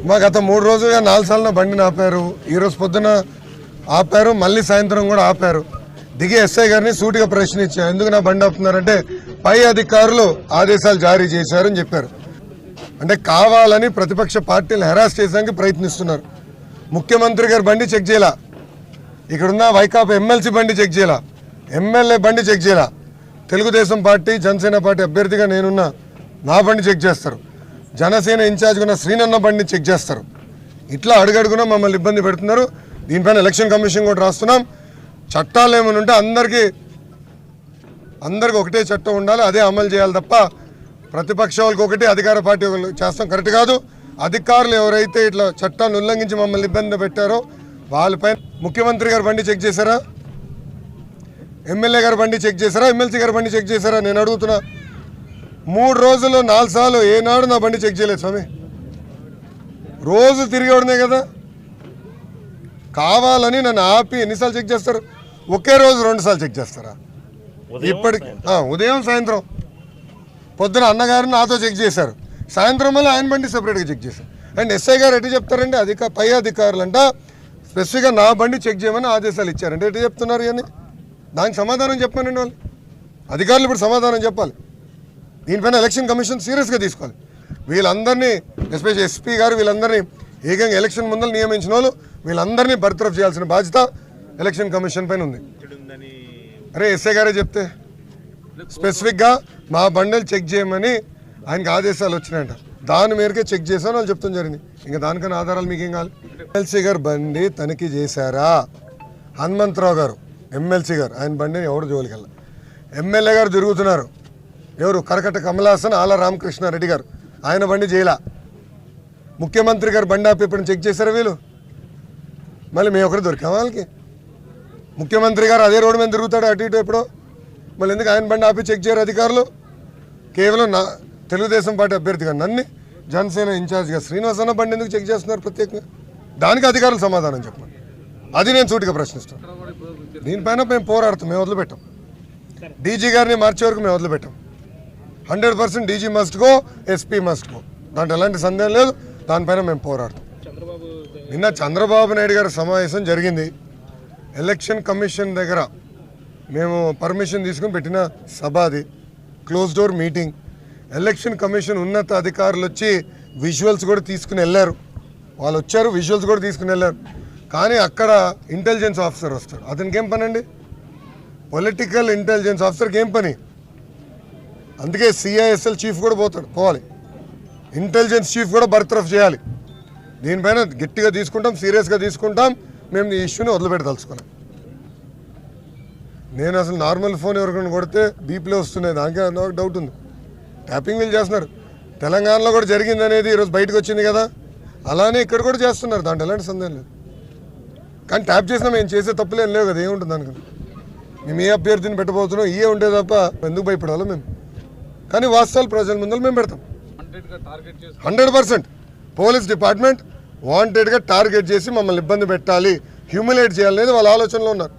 మా గత 3 రోజులుగా 4 సార్లు బండిని ఆపారు. ఈరోజు పొద్దున ఆపారు, మళ్ళీ సాయంత్రం కూడా ఆపారు. దిగి ఎస్ఐ గారిని సూటిగా ప్రశ్నించారు, ఎందుకు నా బండి ఆపుతున్నారంటే పై అధికారులు ఆదేశాలు జారీ చేశారని చెప్పారు. అంటే కావాలని ప్రతిపక్ష పార్టీలు హెరాస్ చేయడానికి ప్రయత్నిస్తున్నారు. ముఖ్యమంత్రి గారి బండి చెక్ చేయాల, ఇక్కడున్న వైకాపా ఎమ్మెల్సీ బండి చెక్ చేయాల, ఎమ్మెల్యే బండి చెక్ చేయాల, తెలుగుదేశం పార్టీ జనసేన పార్టీ అభ్యర్థిగా నేనున్నా నా బండి చెక్ చేస్తారు, జనసేన ఇన్ఛార్జ్గా ఉన్న శ్రీనన్న బండిని చెక్ చేస్తారు. ఇట్లా అడుగడుగునా మమ్మల్ని ఇబ్బంది పెడుతున్నారు. దీనిపైన ఎలక్షన్ కమిషన్ కూడా రాస్తున్నాం. చట్టాలు ఏమైనా ఉంటే అందరికీ ఒకటే చట్టం ఉండాలి, అదే అమలు చేయాలి తప్ప ప్రతిపక్షాలకు ఒకటి అధికార పార్టీ చేస్తాం కరెక్ట్ కాదు. అధికారులు ఎవరైతే ఇట్లా చట్టాన్ని ఉల్లంఘించి మమ్మల్ని ఇబ్బంది పెట్టారో వాళ్ళపైన ముఖ్యమంత్రి గారి బండి చెక్ చేశారా, ఎమ్మెల్యే గారి బండి చెక్ చేశారా, ఎమ్మెల్సీ గారి బండి చెక్ చేశారా? నేను అడుగుతున్నా. 3 రోజుల్లో 4 సార్లు ఏనాడు నా బండి చెక్ చేయలేదు స్వామి. రోజు తిరిగేవాడినే కదా. కావాలని నన్ను ఆపి ఎన్నిసార్లు చెక్ చేస్తారు? ఒకే రోజు 2 సార్లు చెక్ చేస్తారా? ఇప్పటికి ఉదయం సాయంత్రం. పొద్దున అన్నగారిని నాతో చెక్ చేశారు, సాయంత్రం మళ్ళీ ఆయన బండి సెపరేట్గా చెక్ చేశారు. అండ్ ఎస్ఐ గారు ఎటు చెప్తారండి, పై అధికారులు అంట స్పెసిఫిక్గా నా బండి చెక్ చేయమని ఆదేశాలు ఇచ్చారంటే ఎటు చెప్తున్నారు అని? దానికి సమాధానం చెప్పానండి వాళ్ళు. అధికారులు ఇప్పుడు సమాధానం చెప్పాలి. దీనిపైన ఎలక్షన్ కమిషన్ సీరియస్గా తీసుకోవాలి. వీళ్ళందరినీ ఎస్పెషల్లీ ఎస్పీ గారు వీళ్ళందరినీ ఏకంగా ఎలక్షన్ ముందర నియమించిన వాళ్ళు వీళ్ళందరినీ బర్తరఫ్ చేయాల్సిన బాధ్యత ఎలక్షన్ కమిషన్ పైన ఉంది. అరే ఎస్ఐ గారే చెప్తే స్పెసిఫిక్గా మా బండిలు చెక్ చేయమని ఆయనకి ఆదేశాలు వచ్చినాయంట. దాని మేరకే చెక్ చేశాను వాళ్ళు చెప్తాం జరిగింది. ఇంకా దానికన్నా ఆధారాలు మీకేం కావాలి? ఎమ్మెల్సీ గారు బండి తనిఖీ చేశారా? హనుమంతరావు గారు ఎమ్మెల్సీ గారు ఆయన బండిని ఎవరు జోలికెళ్ళ. ఎమ్మెల్యే గారు తిరుగుతున్నారు, ఎవరు కరకట్ట కమలాసన్ ఆల రామకృష్ణారెడ్డి గారు, ఆయన బండి చేయలా. ముఖ్యమంత్రి గారు బండి ఆపి ఎప్పుడు చెక్ చేశారా వీళ్ళు? మళ్ళీ మేము ఒకరు దొరికాం వాళ్ళకి. ముఖ్యమంత్రి గారు అదే రోడ్డు మీద తిరుగుతాడు అటు ఇటు ఎప్పుడో, మళ్ళీ ఎందుకు ఆయన బండి ఆపి చెక్ చేయరు అధికారులు? కేవలం నా తెలుగుదేశం పార్టీ అభ్యర్థిగా నన్ను జనసేన ఇన్ఛార్జ్గా శ్రీనివాసన్న బండి ఎందుకు చెక్ చేస్తున్నారు ప్రత్యేకంగా? దానికి అధికారులు సమాధానం చెప్పండి. అది నేను సూటిగా ప్రశ్నిస్తాను. దీనిపైన మేము పోరాడతాం, మేము వదిలిపెట్టాం. డీజీ గారిని మార్చే వరకు మేము వదిలిపెట్టాం. 100% DG must go, SP must go, దాంట్లో ఎలాంటి సందేహం లేదు. దానిపైన మేము పోరాడతాం. నిన్న చంద్రబాబు నాయుడు గారి సమావేశం జరిగింది. ఎలక్షన్ కమిషన్ దగ్గర మేము పర్మిషన్ తీసుకుని పెట్టిన సభ అది, close door meeting. Election commission ఉన్నత అధికారులు వచ్చి విజువల్స్ కూడా తీసుకుని వెళ్ళారు. వాళ్ళు వచ్చారు, విజువల్స్ కూడా తీసుకుని వెళ్ళారు. కానీ అక్కడ ఇంటెలిజెన్స్ ఆఫీసర్ వస్తారు, అతనికి ఏం పని అండి? పొలిటికల్ ఇంటెలిజెన్స్ ఆఫీసర్కి ఏం పని? అందుకే సిఐఎస్ఎల్ చీఫ్ కూడా పోవాలి, ఇంటెలిజెన్స్ చీఫ్ కూడా బర్తరఫ్ చేయాలి. దీనిపైన గట్టిగా తీసుకుంటాం, సీరియస్గా తీసుకుంటాం. మేము ఈ ఇష్యూని వదిలిపెట్టదలుచుకోవాలి. నేను అసలు నార్మల్ ఫోన్ ఎవరికైనా కొడితే బీపీలో వస్తున్నాయి, దానికే నాకు డౌట్ ఉంది. ట్యాపింగ్ వీళ్ళు చేస్తున్నారు. తెలంగాణలో కూడా జరిగింది అనేది ఈరోజు బయటకు వచ్చింది కదా, అలానే ఇక్కడ కూడా చేస్తున్నారు, దాంట్లో ఎలాంటి సందేహం లేదు. కానీ ట్యాప్ చేసినా మేము చేసే తప్పులేం లేవు కదా, ఏముంటుంది దానికి? మేము ఏ అభ్యర్థిని పెట్టబోతున్నాం ఇవే ఉంటే తప్ప ఎందుకు భయపడాలో మేము. కానీ వాస్తవాలు ప్రజల ముందర మేము పెడతాం. 100% పోలీస్ డిపార్ట్మెంట్ వాంటెడ్గా టార్గెట్ చేసి మమ్మల్ని ఇబ్బంది పెట్టాలి, హ్యూమిలేట్ చేయాలనేది వాళ్ళ ఆలోచనలో ఉన్నారు.